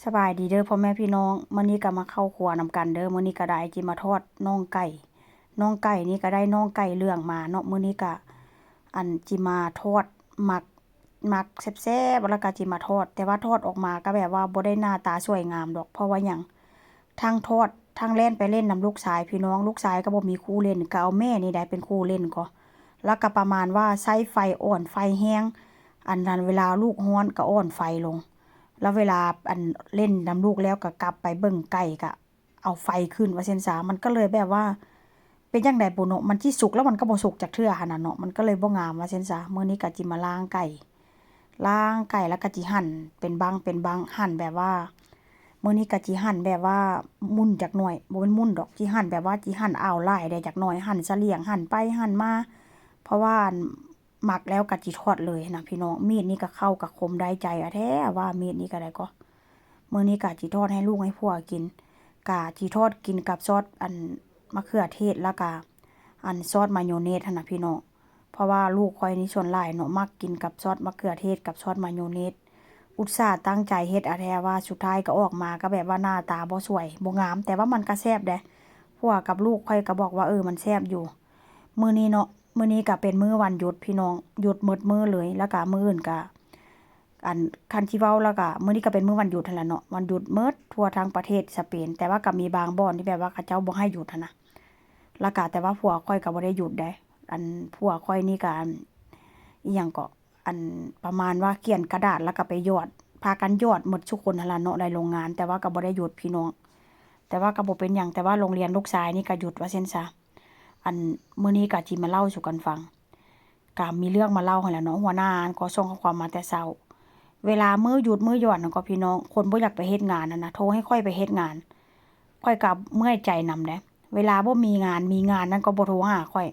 สบายดีเด้อพ่อแม่พี่น้องมื้อนี้ก็มาเข้าครัวนำกันเด้อมื้อนี้ก็ได้จิมาทอดน่องไก่นี่ก็ได้น่องไก่เรื่องมาเนาะมื้อนี้ก็จิมาทอดหมักแซ่บๆแล้วก็จิมาทอดแต่ว่าทอดออกมาก็แบบว่าบ่ได้หน้าตาสวยงามดอกเพราะว่าหยังทั้งทอดทั้งเล่นไปเล่นนำลูกชายพี่น้องลูกชายก็บ่มีคู่เล่นก็เอาแม่นี่ได้เป็นคู่เล่นก็แล้วก็ประมาณว่าใช้ไฟอ่อนไฟแห้งอันนั้นเวลาลูกร้อนก็อ่อนไฟลง แล้วเวลาเล่นนำลูกแล้วก็กลับไปเบิ่งไก่ก็เอาไฟขึ้นว่าเส้นสามันก็เลยแบบว่า เป็นจังได๋บุเนาะมันสิสุกแล้วมันก็บ่สุกจักเทื่อหั่นน่ะเนาะมันก็เลยบ่งามว่าเส้นสามื้อนี้ก็จิมาล้างไก่แล้วก็จิหั่นเป็นบังหั่นแบบว่ามื้อนี้ก็จิหั่นแบบว่ามุนจักหน่อยบ่แม่นมุนดอกจิหั่นแบบว่าจิหั่นอ้าวหลายได้จักหน่อยหั่นเสลี่ยงหั่นไปหั่นมาเพราะว่าหมักแล้วก็จิทอดเลยนะพี่น้องมีดนี่ก็เข้ากับคมได้ใจอะแท้ว่ามีดนี่ก็ได้ก็มื้อนี้ก็จิทอดให้ลูกให้ผัวกินก็จิทอดกินกับซอสมะเขือเทศแล้วก็ซอสมายองเนสหั่นน่ะพี่น้องเพราะว่าลูกข้อยนี่ส่วนหลายเนาะมักกินกับซอสมะเขือเทศกับซอสมายองเนสอุตส่าห์ตั้งใจเฮ็ดอะแท้ว่าสุดท้ายก็ออกมาก็แบบว่าหน้าตาบ่สวยบ่งามแต่ว่ามันก็แซ่บเด้ผัวกับลูกข้อยก็บอกว่ามันแซ่บอยู่มื้อนี้เนาะมื้อนี้ก็เป็นมื้อวันหยุดพี่น้องหยุดหมดมื้อเลยแล้วก็มื้ออื่นก็คันสิเว้าแล้วก็มื้อนี้ก็เป็นมื้อวันหยุดนั่นแหละเนาะวันหยุดหมดทั่วทั้งประเทศสเปนแต่ว่าก็มีบางบ่อนที่แบบว่าเขาเจ้าบ่ให้หยุดหั้นนะแล้วก็แต่ว่าผัวข้อยก็บ่ได้หยุดเด้ผัวข้อยนี่ก็อิหยังก็ประมาณว่าเขียนกระดาษแล้วก็ไปหยอดพากันหยอดหมดทุกคนหั่นล่ะเนาะในโรงงานแต่ว่าก็บ่ได้หยุดพี่น้องแต่ว่าก็บ่เป็นหยังแต่ว่าโรงเรียนลูกชายนี่ก็หยุดว่าซั่นซะมื้อนี้ก็สิมาเล่าสู่กันฟังก็มีเรื่องมาเล่าหั่นแหละเนาะหัวหน้าก็ส่งข้อความมาแต่เช้าเวลามื้อหยุดมื้อหย่อนนั่นก็พี่น้องคนบ่อยากไปเฮ็ดงานนั่นน่ะโทรให้ข้อยไปเฮ็ดงานข้อยก็เมื่อยใจนำเด้เวลาบ่มีงานนั่นก็บ่โทรหาข้อย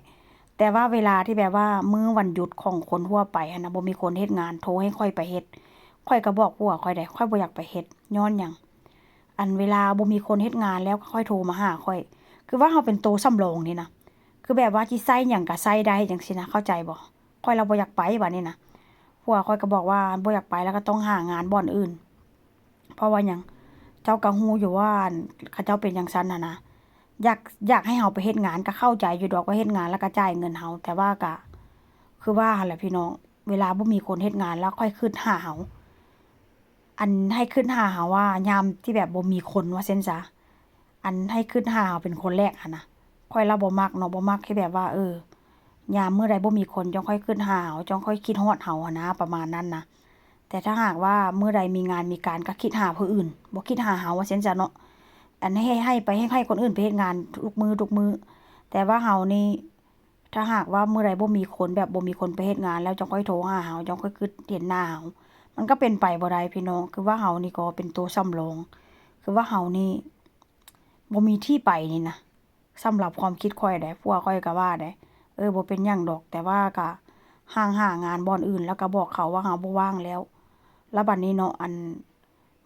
แต่ว่าเวลาที่แบบว่ามื้อวันหยุดของคนทั่วไปหั้นน่ะบ่มีคนเฮ็ดงานโทรให้ข้อยไปเฮ็ดข้อยก็บอกผัวข้อยได้ข้อยบ่อยากไปเฮ็ดย้อนหยังเวลาบ่มีคนเฮ็ดงานแล้วค่อยโทรมาหาข้อยคือว่าเราเป็นโตสำรองนี่นะคือแบบว่าสิใส่หยังก็ใส่ได้จังซี่นะเข้าใจบ่ข้อยเราบ่อยากไปบัดนี้นะผัวข้อยก็บอกว่าบ่อยากไปแล้วก็ต้องหางานบ่อนอื่นเพราะว่าหยังเจ้าก็ฮู้อยู่ว่าเขาเจ้าเป็นจังซั่นน่ะนะอยากให้เฮาไปเฮ็ดงานก็เข้าใจอยู่ดอกว่าเฮ็ดงานแล้วก็จ่ายเงินเฮาแต่ว่าก็คือว่าหั่นแหละพี่น้องเวลาบ่มีคนเฮ็ดงานแล้วค่อยคิดหาเฮาให้คิดหาเฮาว่ายามที่แบบบ่มีคนว่าซั่นซะให้คิดหาเฮาเป็นคนแรกหันน่ะข้อยละบ่มักเนาะบ่มักที่แบบว่ายามมื้อใดบ่มีคนจั่งค่อยคิดหาเฮาจั่งค่อยคิดฮอดเฮาหั้นนะประมาณนั้นนะแต่ถ้าหากว่ามื้อใดมีงานมีการก็คิดหาผู้อื่นบ่คิดหาเฮาว่าซั่นซะเนาะให้คนอื่นไปเฮ็ดงานทุกมื้อแต่ว่าเฮานี่ถ้าหากว่ามื้อใดบ่มีคนแบบบ่มีคนไปเฮ็ดงานแล้วจั่งค่อยโทรหาเฮาจั่งค่อยคิดเห็นหน้าเฮามันก็เป็นไปบ่ได้พี่น้องคือว่าเฮานี่ก็เป็นตัวสำรองคือว่าเฮานี่บ่มีที่ไปนี่นะสำหรับความคิดข้อยเด้ผัวข้อยก็ว่าเด้บ่เป็นหยังดอกแต่ว่าก็หางานบ่อนอื่นแล้วก็บอกเขาว่าเฮาบ่ว่างแล้วบัดนี้เนาะ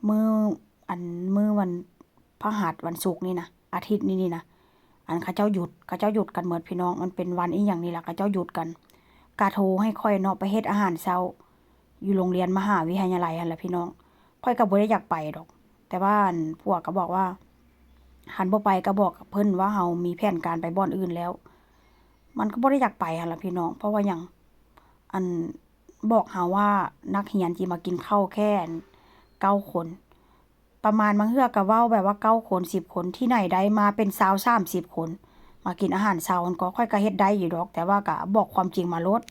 มื้อมื้อวันพฤหัสวันศุกร์นี่นะอาทิตย์นี้นะเขาเจ้าหยุดกันหมดพี่น้องมันเป็นวันอิหยังนี่ล่ะเขาเจ้าหยุดกันก็โทรให้ข้อยเนาะไปเฮ็ดอาหารเช้าอยู่โรงเรียนมหาวิทยาลัยหั่นแหละพี่น้องข้อยก็บ่ได้อยากไปดอกแต่ว่าผัวก็บอกว่าหันบ่ไปก็บอกกับเพิ่นว่าเฮามีแผนการไปบ่อนอื่นแล้วมันก็บ่ได้อยากไปหั่นล่ะพี่น้องเพราะว่าหยังอันบอกเฮาว่านักเรียนสิมากินข้าวแค่9คนประมาณบางเทื่อก็เว้าแบบว่า9คน10คนที่ไหนได้มาเป็น20 30คนมากินอาหารเช้ามันก็ค่อยก็เฮ็ดได้อยู่ดอกแต่ว่าก็บอกความจริงมาโลด